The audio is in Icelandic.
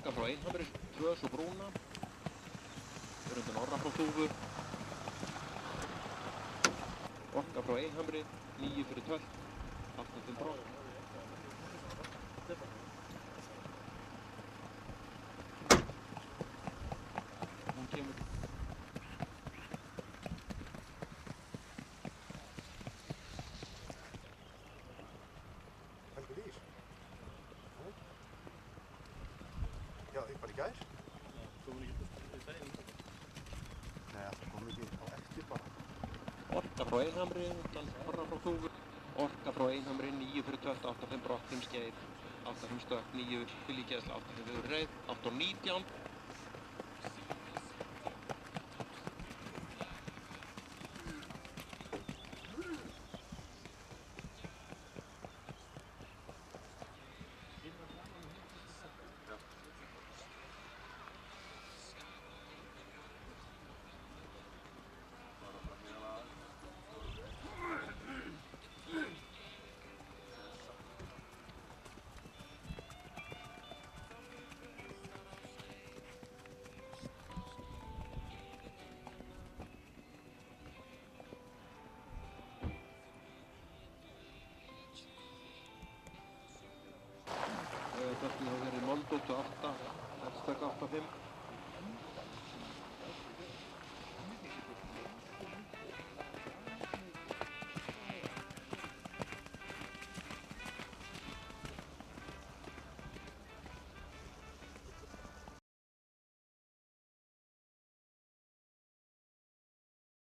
Orka frá Einhamri, 2 svo brúna. Undan orra frá Þúfu. Orka frá Einhamri, 9 fyrir tölt, 85 brott. Hún kemur. Helgur ís? Já, þið bara í gær? Já, komum við ekki í daginn? Nei, það kom ekki á eftir bara. Orka frá Einhamri, undan orra frá Þúfu. Orka frá Einhamri, 9 fyrir tölt, 85 brott, 5 skeið, 85 stökk, 9 fylgikæðsla, 85 reið, 819. Þetta hafa verið 0.8, stökk 8.5.